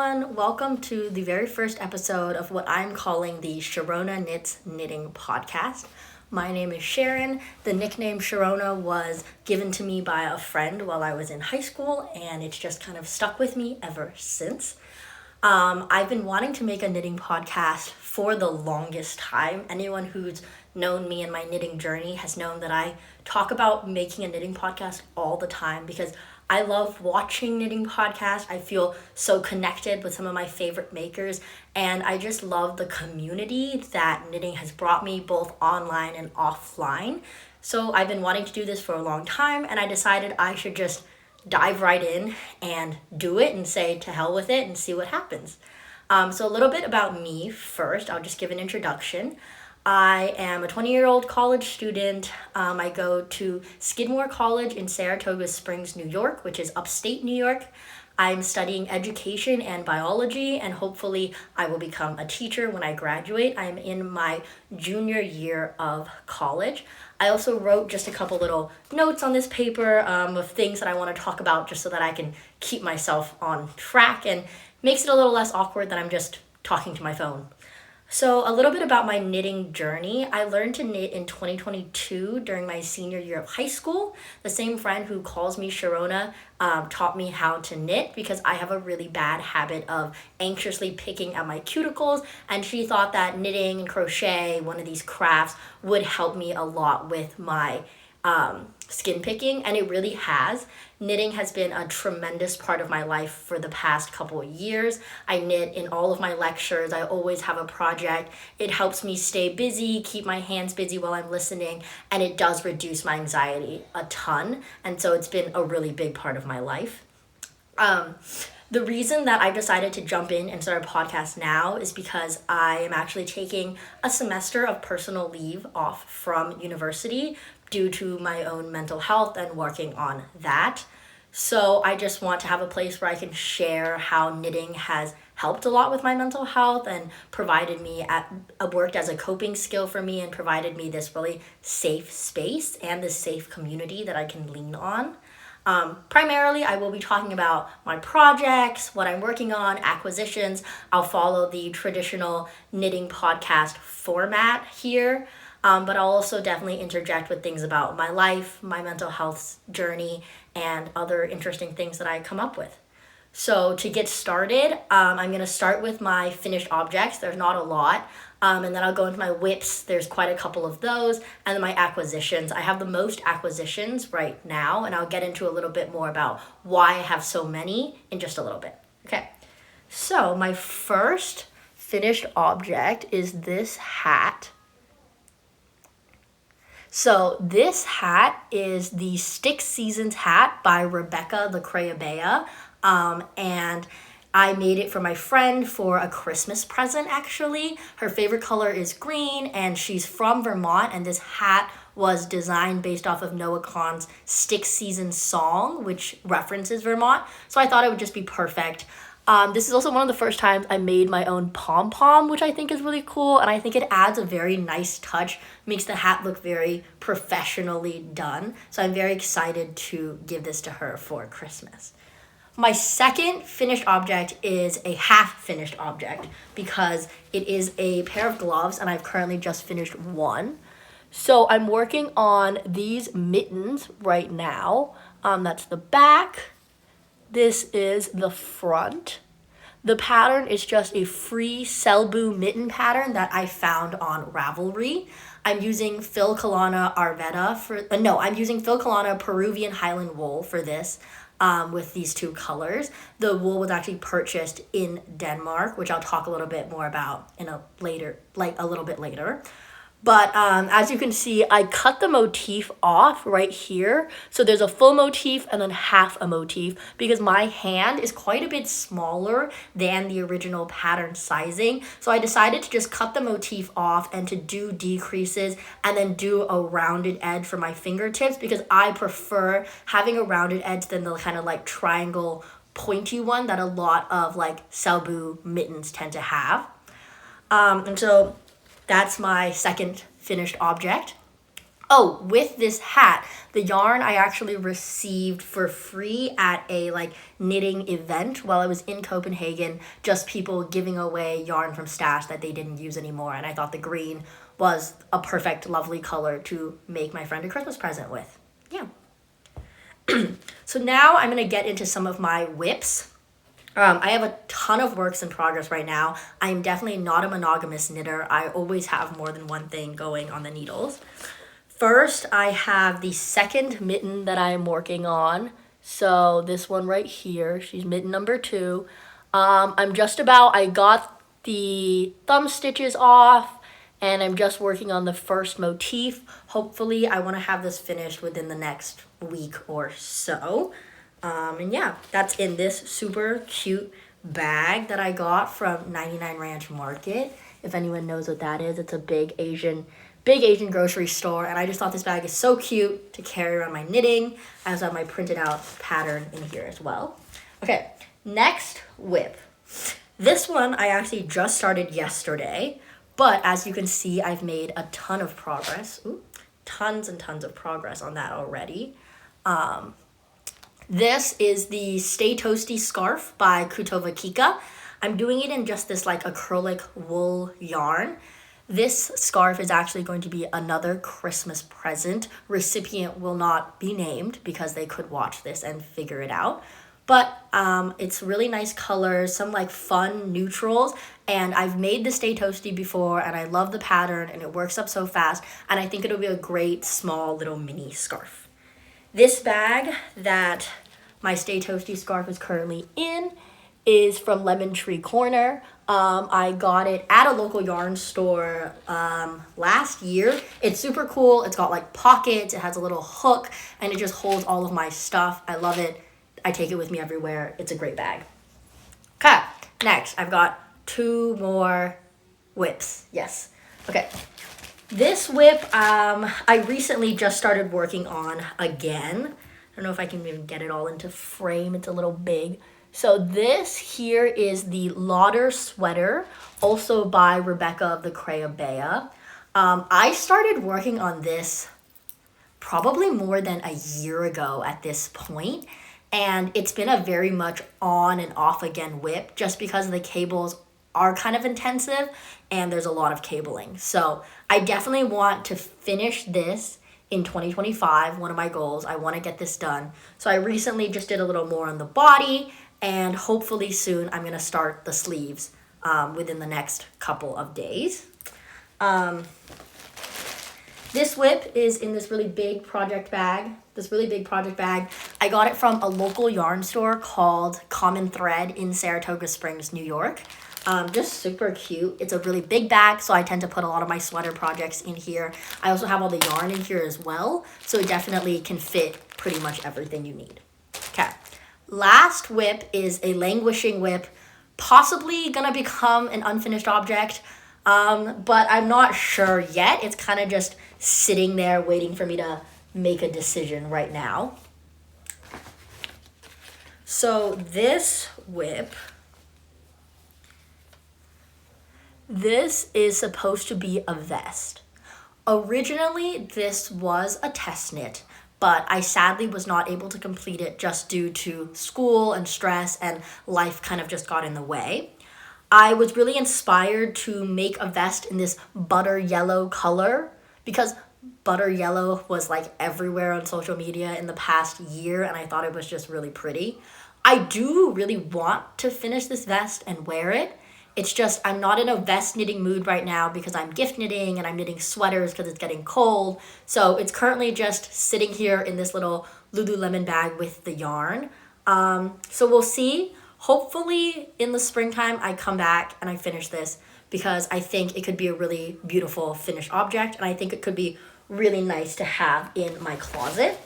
everyone. Welcome to the very first episode of what I'm calling the Sharonaknitss Knitting Podcast. My name is Sharon. The nickname Sharona was given to me by a friend while I was in high school, and it's just kind of stuck with me ever since. I've been wanting to make a knitting podcast for the longest time. Anyone who's known me and my knitting journey has known that I talk about making a knitting podcast all the time because I love watching knitting podcasts. I feel so connected with some of my favorite makers, and I just love the community that knitting has brought me both online and offline. So I've been wanting to do this for a long time, and I decided I should just dive right in and do it and say to hell with it and see what happens. So a little bit about me first. I'll just give an introduction. I am a 20-year-old college student. I go to Skidmore College in Saratoga Springs, New York, which is upstate New York. I'm studying education and biology, and hopefully I will become a teacher when I graduate. I'm in my junior year of college. I also wrote just a couple little notes on this paper of things that I want to talk about just so that I can keep myself on track and makes it a little less awkward that I'm just talking to my phone. So a little bit about my knitting journey. I learned to knit in 2022 during my senior year of high school. The same friend who calls me Sharona taught me how to knit because I have a really bad habit of anxiously picking at my cuticles, and she thought that knitting and crochet, one of these crafts, would help me a lot with my skin picking, and it really has. Knitting has been a tremendous part of my life for the past couple of years. I knit in all of my lectures. I always have a project. It helps me stay busy, keep my hands busy while I'm listening, and it does reduce my anxiety a ton, and so it's been a really big part of my life. The reason that I decided to jump in and start a podcast now is because I am actually taking a semester of personal leave off from university due to my own mental health and working on that. So I just want to have a place where I can share how knitting has helped a lot with my mental health and worked as a coping skill for me and provided me this really safe space and this safe community that I can lean on. Primarily, I will be talking about my projects, what I'm working on, acquisitions. I'll follow the traditional knitting podcast format here, but I'll also definitely interject with things about my life, my mental health journey, and other interesting things that I come up with. So to get started, I'm going to start with my finished objects. There's not a lot. And then I'll go into my whips. There's quite a couple of those. And then my acquisitions. I have the most acquisitions right now, and I'll get into a little bit more about why I have so many in just a little bit. Okay, so my first finished object is this hat. So this hat is the Stick Seasons hat by Rebecca the Crayabea. And I made it for my friend for a Christmas present, actually. Her favorite color is green, and she's from Vermont, and this hat was designed based off of Noah Kahan's Stick Season song, which references Vermont. So I thought it would just be perfect. This is also one of the first times I made my own pom-pom, which I think is really cool, and I think it adds a very nice touch, makes the hat look very professionally done. So I'm very excited to give this to her for Christmas. My second finished object is a half-finished object because it is a pair of gloves, and I've currently just finished one. So I'm working on these mittens right now. That's the back. This is the front. The pattern is just a free Selbu mitten pattern that I found on Ravelry. I'm using Phil Kalana I'm using Phil Kalana Peruvian Highland wool for this. With these two colors. The wool was actually purchased in Denmark, which I'll talk a little bit more about a little bit later. But as you can see, I cut the motif off right here. So there's a full motif and then half a motif because my hand is quite a bit smaller than the original pattern sizing. So I decided to just cut the motif off and to do decreases and then do a rounded edge for my fingertips because I prefer having a rounded edge than the kind of like triangle pointy one that a lot of like Selbu mittens tend to have. And so that's my second finished object. Oh, with this hat, the yarn I actually received for free at a like knitting event while I was in Copenhagen, just people giving away yarn from stash that they didn't use anymore. And I thought the green was a perfect, lovely color to make my friend a Christmas present with. Yeah. So now I'm going to get into some of my whips. I have a ton of works in progress right now. I am definitely not a monogamous knitter. I always have more than one thing going on the needles. First, I have the second mitten that I am working on. So this one right here, she's mitten number 2. I got the thumb stitches off, and I'm just working on the first motif. Hopefully, I want to have this finished within the next week or so. And yeah, that's in this super cute bag that I got from 99 Ranch Market. If anyone knows what that is, it's a big Asian grocery store, and I just thought this bag is so cute to carry around my knitting. I also have my printed out pattern in here as well. Okay, next whip. This one I actually just started yesterday, but as you can see, I've made a ton of progress. Tons and tons of progress on that already. This is the Stay Toasty scarf by Kutova Kika. I'm doing it in just this like acrylic wool yarn. This scarf is actually going to be another Christmas present. Recipient will not be named because they could watch this and figure it out. But it's really nice colors, some like fun neutrals. And I've made the Stay Toasty before, and I love the pattern, and it works up so fast. And I think it'll be a great small little mini scarf. This bag that my Stay Toasty scarf is currently in is from Lemon Tree Corner. I got it at a local yarn store last year. It's super cool. It's got like pockets. It has a little hook, and it just holds all of my stuff. I love it. I take it with me everywhere. It's a great bag. Okay, next I've got 2 more whips. Yes. Okay. This whip I recently just started working on again. I don't know if I can even get it all into frame. It's a little big. So this here is the Lauder sweater, also by Rebecca of the Crayabea. I started working on this probably more than a year ago at this point, and it's been a very much on and off again whip just because the cables are kind of intensive and there's a lot of cabling. So I definitely want to finish this in 2025, one of my goals. I want to get this done. So I recently just did a little more on the body, and hopefully soon I'm going to start the sleeves within the next couple of days. This whip is in this really big project bag. I got it from a local yarn store called Common Thread in Saratoga Springs, New York. Just super cute. It's a really big bag, so I tend to put a lot of my sweater projects in here. I also have all the yarn in here as well, so it definitely can fit pretty much everything you need. Okay. Last whip is a languishing whip, possibly gonna become an unfinished object, but I'm not sure yet. It's kind of just sitting there waiting for me to make a decision right now. So this whip, this is supposed to be a vest. Originally, this was a test knit, but I sadly was not able to complete it just due to school and stress, and life kind of just got in the way. I was really inspired to make a vest in this butter yellow color because butter yellow was like everywhere on social media in the past year, and I thought it was just really pretty. I do really want to finish this vest and wear it. It's just I'm not in a vest knitting mood right now because I'm gift knitting and I'm knitting sweaters because it's getting cold. So it's currently just sitting here in this little Lululemon bag with the yarn. So we'll see. Hopefully in the springtime I come back and I finish this because I think it could be a really beautiful finished object, and I think it could be really nice to have in my closet.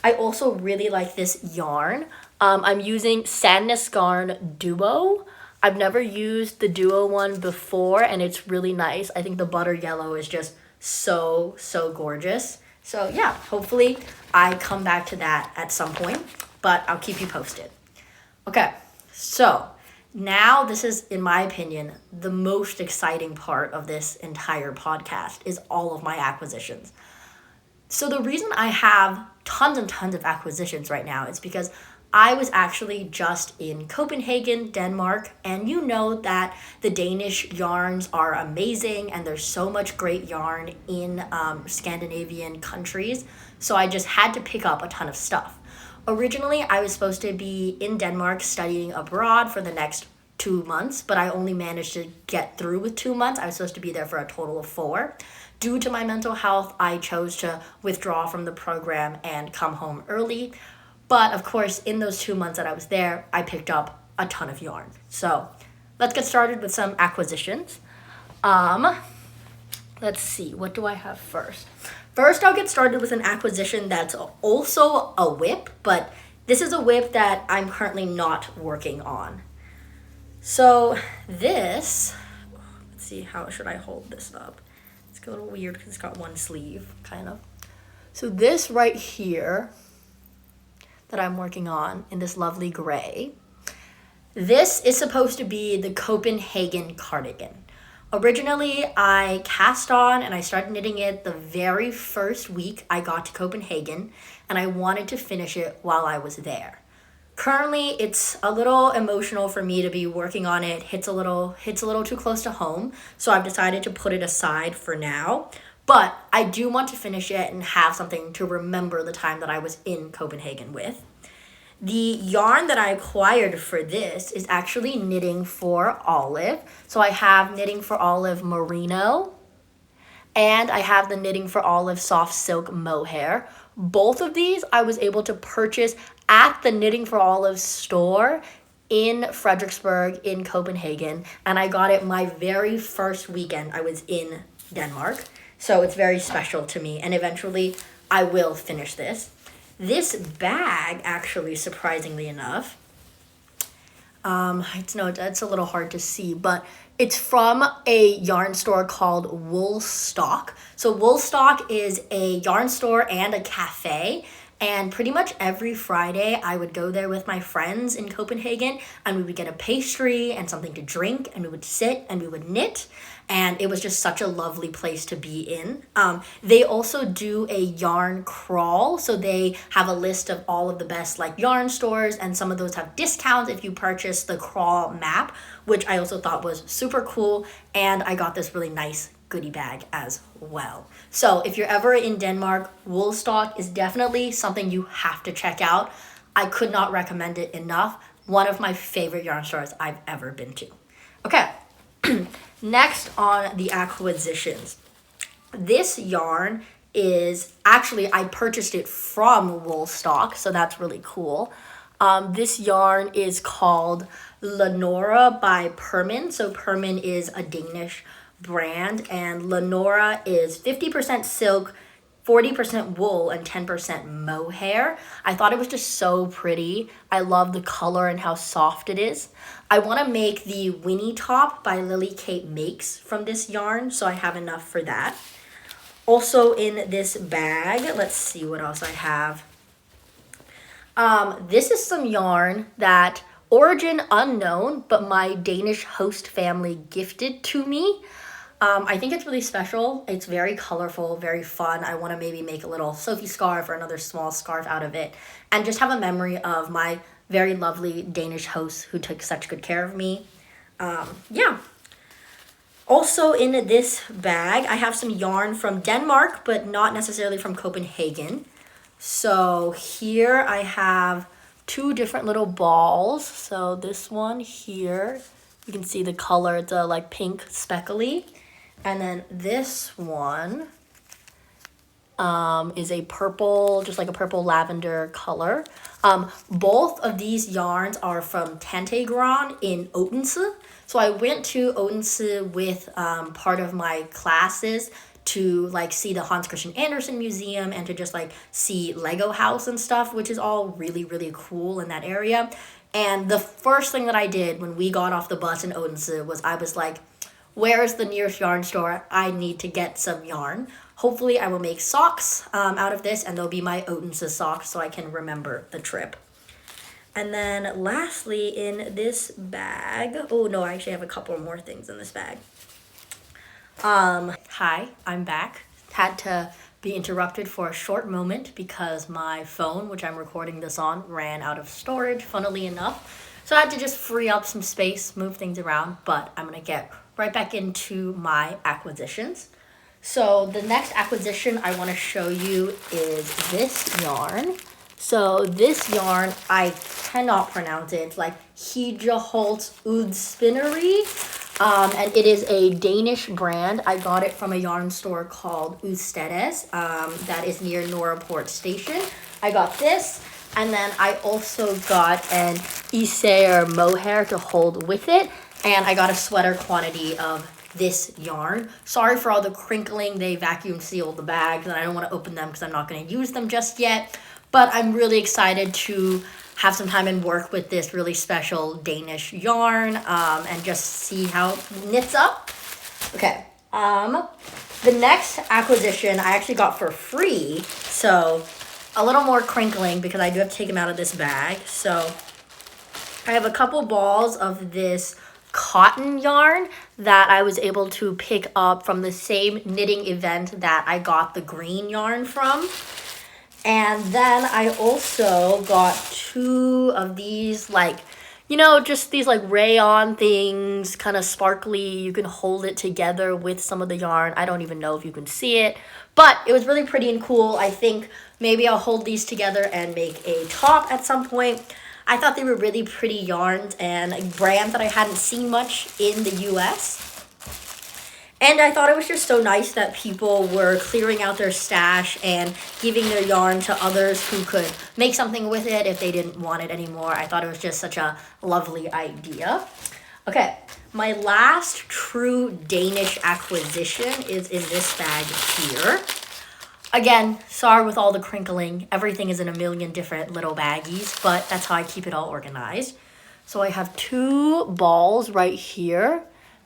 I also really like this yarn. I'm using Sandnes Garn Duo. I've never used the Duo one before, and it's really nice. I think the butter yellow is just so gorgeous. So yeah, hopefully I come back to that at some point, but I'll keep you posted. Okay, so now this is, in my opinion, the most exciting part of this entire podcast is all of my acquisitions. So the reason I have tons and tons of acquisitions right now is because I was actually just in Copenhagen, Denmark, and you know that the Danish yarns are amazing and there's so much great yarn in Scandinavian countries. So I just had to pick up a ton of stuff. Originally, I was supposed to be in Denmark studying abroad for the next 2 months, but I only managed to get through with 2 months. I was supposed to be there for a total of 4. Due to my mental health, I chose to withdraw from the program and come home early. But of course, in those 2 months that I was there, I picked up a ton of yarn. So let's get started with some acquisitions. Let's see, what do I have first? First, I'll get started with an acquisition that's also a whip, but this is a whip that I'm currently not working on. So this, let's see, how should I hold this up? It's a little weird because it's got one sleeve, kind of. So this right here that I'm working on in this lovely gray, this is supposed to be the Copenhagen cardigan. Originally, I cast on and I started knitting it the very first week I got to Copenhagen, and I wanted to finish it while I was there. Currently, it's a little emotional for me to be working on it. Hits a little too close to home, so I've decided to put it aside for now. But I do want to finish it and have something to remember the time that I was in Copenhagen with. The yarn that I acquired for this is actually Knitting for Olive. So I have Knitting for Olive Merino, and I have the Knitting for Olive Soft Silk Mohair. Both of these I was able to purchase at the Knitting for Olive store in Frederiksberg in Copenhagen, and I got it my very first weekend I was in Denmark. So it's very special to me, and eventually I will finish this. This bag, actually, surprisingly enough, it's a little hard to see, but it's from a yarn store called Woolstock. So Woolstock is a yarn store and a cafe, and pretty much every Friday I would go there with my friends in Copenhagen, and we would get a pastry and something to drink, and we would sit and we would knit, and it was just such a lovely place to be in. They also do a yarn crawl, so they have a list of all of the best yarn stores, and some of those have discounts if you purchase the crawl map, which I also thought was super cool, and I got this really nice goodie bag as well. So if you're ever in Denmark, Woolstock is definitely something you have to check out. I could not recommend it enough. One of my favorite yarn stores I've ever been to. Okay, next on the acquisitions. This yarn is actually, I purchased it from Woolstock, so that's really cool. This yarn is called Lenora by Permin. So Permin is a Danish brand, and Lenora is 50% silk, 40% wool, and 10% mohair. I thought it was just so pretty. I love the color and how soft it is. I want to make the Winnie top by Lily Kate Makes from this yarn, so I have enough for that. Also in this bag, let's see what else I have. This is some yarn that origin unknown, but my Danish host family gifted to me. I think it's really special. It's very colorful, very fun. I want to maybe make a little Sophie scarf or another small scarf out of it, and just have a memory of my very lovely Danish host who took such good care of me. Yeah. Also in this bag, I have some yarn from Denmark, but not necessarily from Copenhagen. So here I have 2 different little balls. So this one here, you can see the color, it's a pink speckly. And then this one is a purple, just a purple lavender color. Both of these yarns are from Tantegran in Odense. So I went to Odense with part of my classes to see the Hans Christian Andersen Museum and to just see Lego House and stuff, which is all really, really cool in that area. And the first thing that I did when we got off the bus in Odense was I was like, where is the nearest yarn store? I need to get some yarn. Hopefully I will make socks out of this, and they'll be my Odense socks so I can remember the trip. And then lastly in this bag, oh no, I actually have a couple more things in this bag. Hi, I'm back. Had to be interrupted for a short moment because my phone, which I'm recording this on, ran out of storage, funnily enough. So I had to just free up some space, move things around, but I'm gonna get right back into my acquisitions. So the next acquisition I want to show you is this yarn. So this yarn, I cannot pronounce it. It's like Hijaholts Udspinnery. And it is a Danish brand. I got it from a yarn store called Ustedes, that is near Norraport Station. I got this, and then I also got an Isair mohair to hold with it, and I got a sweater quantity of this yarn. Sorry for all the crinkling. They vacuum sealed the bags, and I don't want to open them because I'm not going to use them just yet. But I'm really excited to have some time and work with this really special Danish yarn, and just see how it knits up. Okay. The next acquisition I actually got for free, so a little more crinkling because I do have to take them out of this bag. So I have a couple balls of this cotton yarn that I was able to pick up from the same knitting event that I got the green yarn from. And then I also got 2 of these, like, just these like rayon things, kind of sparkly. You can hold it together with some of the yarn. I don't even know if you can see it, but it was really pretty and cool. I think maybe I'll hold these together and make a top at some point. I thought they were really pretty yarns and a brand that I hadn't seen much in the US. And I thought it was just so nice that people were clearing out their stash and giving their yarn to others who could make something with it if they didn't want it anymore. I thought it was just such a lovely idea. Okay, my last true Danish acquisition is in this bag here. Again, sorry with all the crinkling. Everything is in a million different little baggies, but that's how I keep it all organized. So I have 2 balls right here.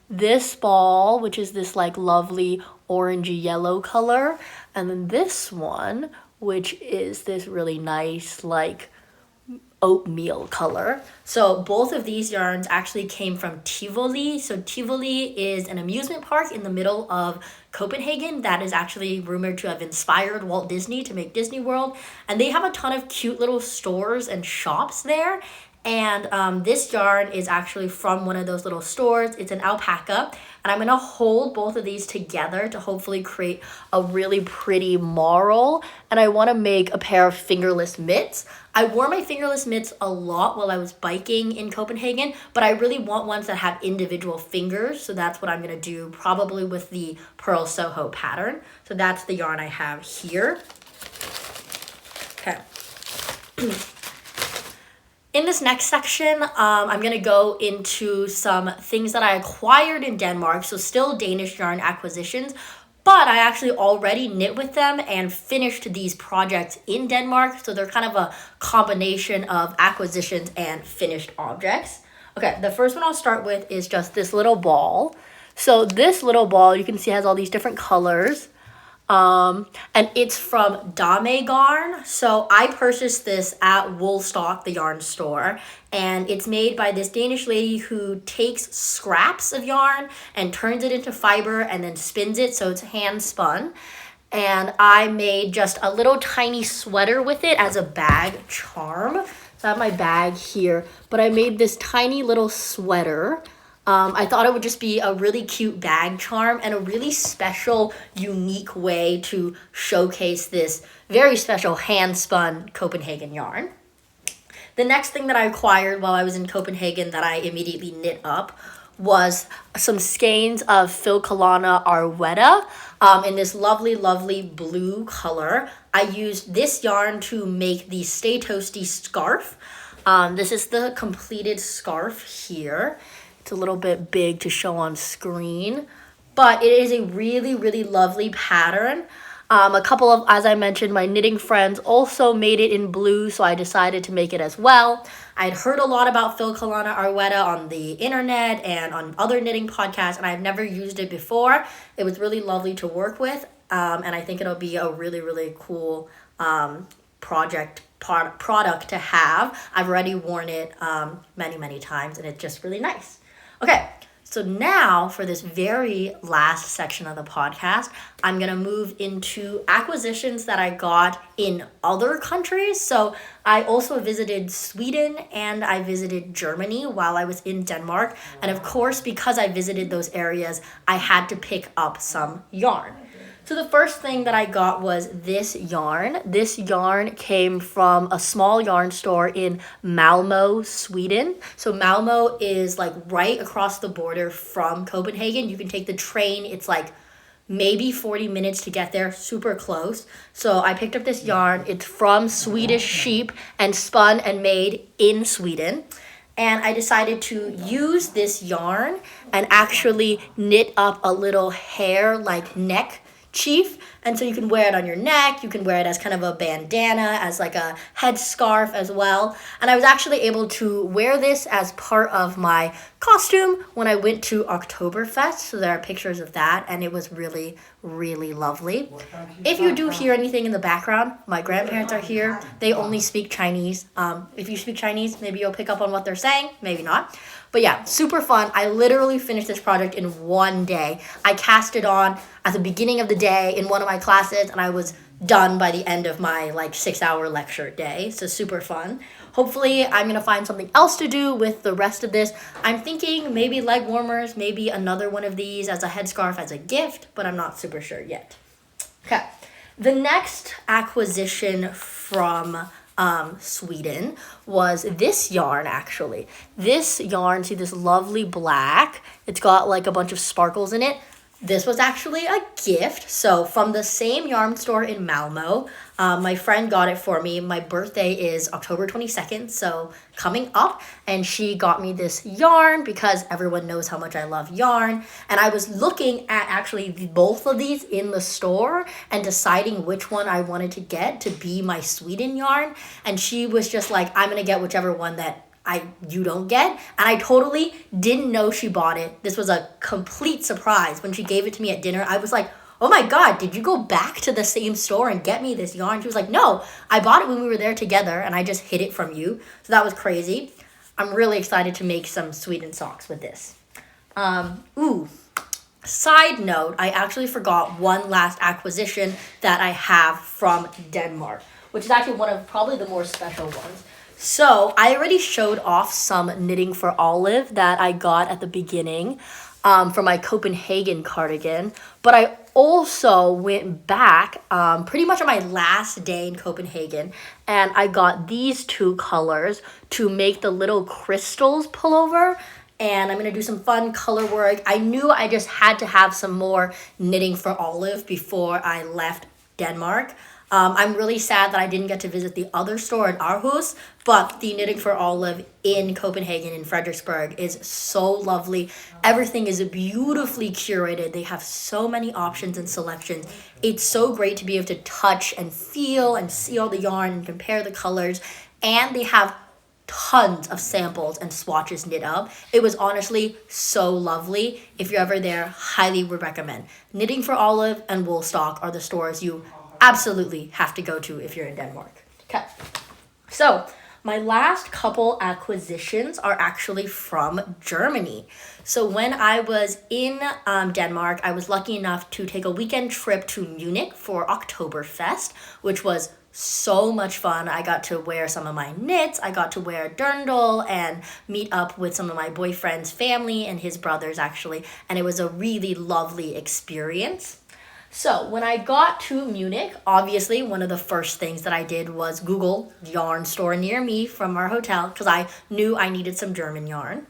This ball, which is this like lovely orangey yellow color, and then this one, which is this really nice like oatmeal color. So both of these yarns actually came from Tivoli. So Tivoli is an amusement park in the middle of Copenhagen that is actually rumored to have inspired Walt Disney to make Disney World. And they have a ton of cute little stores and shops there. And this yarn is actually from one of those little stores. It's an alpaca. And I'm going to hold both of these together to hopefully create a really pretty marl. And I want to make a pair of fingerless mitts. I wore my fingerless mitts a lot while I was biking in Copenhagen, but I really want ones that have individual fingers. So that's what I'm going to do, probably with the Pearl Soho pattern. So that's the yarn I have here. Okay. In this next section, I'm going to go into some things that I acquired in Denmark, so still Danish yarn acquisitions, but I actually already knit with them and finished these projects in Denmark, so they're kind of a combination of acquisitions and finished objects. Okay, the first one I'll start with is just this little ball. So this little ball, you can see, has all these different colors. And it's from Dame Garn. So I purchased this at Woolstock, the yarn store, and it's made by this Danish lady who takes scraps of yarn and turns it into fiber and then spins it, so it's hand spun. And I made just a little tiny sweater with it as a bag charm. So I have my bag here, but I made this tiny little sweater. I thought it would just be a really cute bag charm and a really special, unique way to showcase this very special hand-spun Copenhagen yarn. The next thing that I acquired while I was in Copenhagen that I immediately knit up was some skeins of Filcolana Arwetta in this lovely, lovely blue color. I used this yarn to make the Stay Toasty scarf. This is the completed scarf here. It's a little bit big to show on screen, but it is a really, really lovely pattern. A couple of, as I mentioned, my knitting friends also made it in blue, so I decided to make it as well. I'd heard a lot about Filcolana Arwetta on the internet and on other knitting podcasts, and I've never used it before. It was really lovely to work with, and I think it'll be a really, really cool product to have. I've already worn it many, many times, and it's just really nice. Okay, So now, for this very last section of the podcast, I'm going to move into acquisitions that I got in other countries. So I also visited Sweden and I visited Germany while I was in Denmark. And of course, because I visited those areas, I had to pick up some yarn. So the first thing that I got was this yarn. This yarn came from a small yarn store in Malmo, Sweden. So Malmo is like right across the border from Copenhagen. You can take the train. It's like maybe 40 minutes to get there, super close. So I picked up this yarn. It's from Swedish sheep and spun and made in Sweden. And I decided to use this yarn and actually knit up a little hair like neck chief, and so you can wear it on your neck, you can wear it as kind of a bandana, as like a headscarf as well. And I was actually able to wear this as part of my costume when I went to Oktoberfest, so there are pictures of that, and it was really, really lovely. If you do hear anything in the background, my grandparents are here. They only speak Chinese. If you speak Chinese, maybe you'll pick up on what they're saying, maybe not. But yeah, super fun. I literally finished this project in one day. I cast it on at the beginning of the day in one of my classes, and I was done by the end of my 6-hour lecture day. So super fun. Hopefully I'm going to find something else to do with the rest of this. I'm thinking maybe leg warmers, maybe another one of these as a headscarf as a gift, but I'm not super sure yet. Okay. The next acquisition from Sweden was this yarn, actually. This yarn, see this lovely black, it's got like a bunch of sparkles in it. This was actually a gift. So from the same yarn store in Malmo, my friend got it for me. My birthday is October 22nd, so coming up, and she got me this yarn because everyone knows how much I love yarn. And I was looking at actually both of these in the store and deciding which one I wanted to get to be my Sweden yarn. And she was just like, I'm gonna get whichever one that you don't get. And I totally didn't know she bought it. This was a complete surprise. When she gave it to me at dinner, I was like, oh my God, did you go back to the same store and get me this yarn? She was like, no, I bought it when we were there together and I just hid it from you. So that was crazy. I'm really excited to make some Sweden socks with this. Side note, I actually forgot one last acquisition that I have from Denmark, which is actually one of probably the more special ones. So I already showed off some knitting for Olive that I got at the beginning for my Copenhagen cardigan. But I also went back pretty much on my last day in Copenhagen, and I got these two colors to make the little crystals pullover. And I'm going to do some fun color work. I knew I just had to have some more knitting for Olive before I left Denmark. I'm really sad that I didn't get to visit the other store in Aarhus, but the Knitting for Olive in Copenhagen, in Frederiksberg, is so lovely. Everything is beautifully curated. They have so many options and selections. It's so great to be able to touch and feel and see all the yarn and compare the colors. And they have tons of samples and swatches knit up. It was honestly so lovely. If you're ever there, highly would recommend. Knitting for Olive and Woolstock are the stores you absolutely have to go to if you're in Denmark. Okay, so my last couple acquisitions are actually from Germany. So when I was in Denmark, I was lucky enough to take a weekend trip to Munich for Oktoberfest, which was so much fun. I got to wear some of my knits, I got to wear a dirndl and meet up with some of my boyfriend's family and his brothers actually, and it was a really lovely experience. So when I got to Munich, obviously one of the first things that I did was Google yarn store near me from our hotel because I knew I needed some German yarn.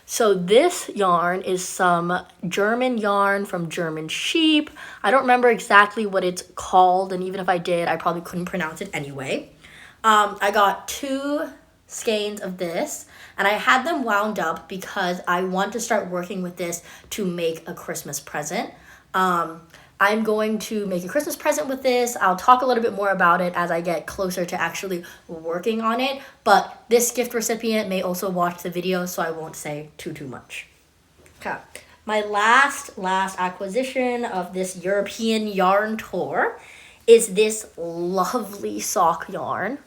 So this yarn is some German yarn from German sheep. I don't remember exactly what it's called, and even if I did, I probably couldn't pronounce it anyway. I got 2 skeins of this, and I had them wound up because I want to start working with this to make a Christmas present. I'm going to make a Christmas present with this. I'll talk a little bit more about it as I get closer to actually working on it. But this gift recipient may also watch the video, so I won't say too much. Okay. My last acquisition of this European yarn tour is this lovely sock yarn.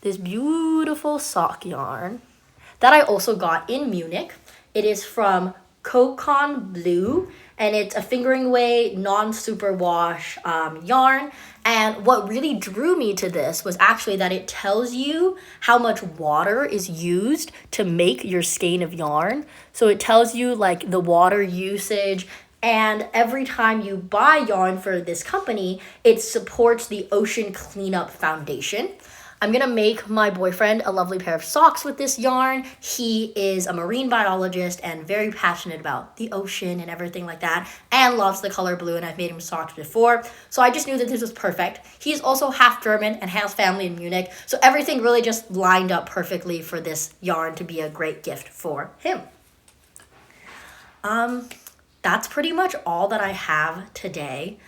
This beautiful sock yarn that I also got in Munich. It is from Cocon Blue, and it's a fingering weight, non-superwash yarn. And what really drew me to this was actually that it tells you how much water is used to make your skein of yarn. So it tells you like the water usage, and every time you buy yarn for this company, it supports the Ocean Cleanup Foundation. I'm gonna make my boyfriend a lovely pair of socks with this yarn. He is a marine biologist and very passionate about the ocean and everything like that, and loves the color blue, and I've made him socks before. So I just knew that this was perfect. He's also half German and has family in Munich, so everything really just lined up perfectly for this yarn to be a great gift for him. That's pretty much all that I have today.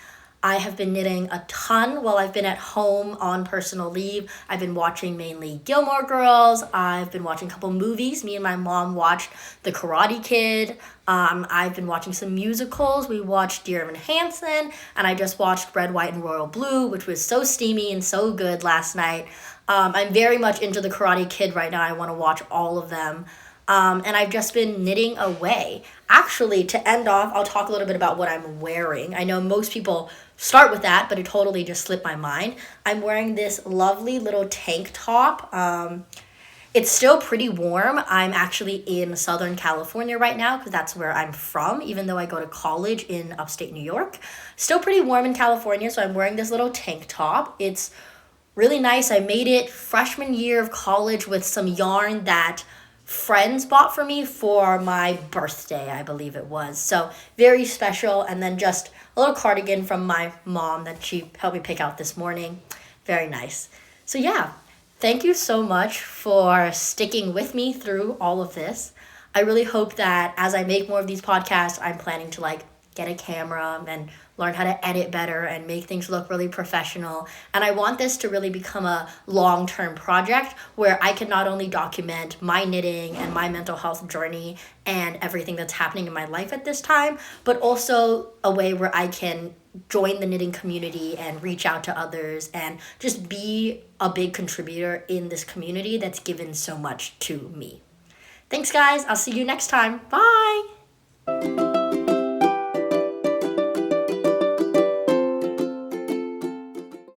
I have been knitting a ton while I've been at home on personal leave. I've been watching mainly Gilmore Girls. I've been watching a couple movies. Me and my mom watched The Karate Kid. I've been watching some musicals. We watched Dear Evan Hansen, and I just watched Red, White, and Royal Blue, which was so steamy and so good last night. I'm very much into The Karate Kid right now. I want to watch all of them. And I've just been knitting away. Actually, to end off, I'll talk a little bit about what I'm wearing. I know most people start with that, but it totally just slipped my mind. I'm wearing this lovely little tank top. It's still pretty warm. I'm actually in Southern California right now because that's where I'm from, even though I go to college in upstate New York. Still pretty warm in California, so I'm wearing this little tank top. It's really nice. I made it freshman year of college with some yarn that friends bought for me for my birthday, I believe it was. So very special. And then just a little cardigan from my mom that she helped me pick out this morning. Very nice. So yeah, thank you so much for sticking with me through all of this. I really hope that as I make more of these podcasts, I'm planning to like get a camera and learn how to edit better and make things look really professional. And I want this to really become a long-term project where I can not only document my knitting and my mental health journey and everything that's happening in my life at this time, but also a way where I can join the knitting community and reach out to others and just be a big contributor in this community that's given so much to me. Thanks, guys. I'll see you next time. Bye.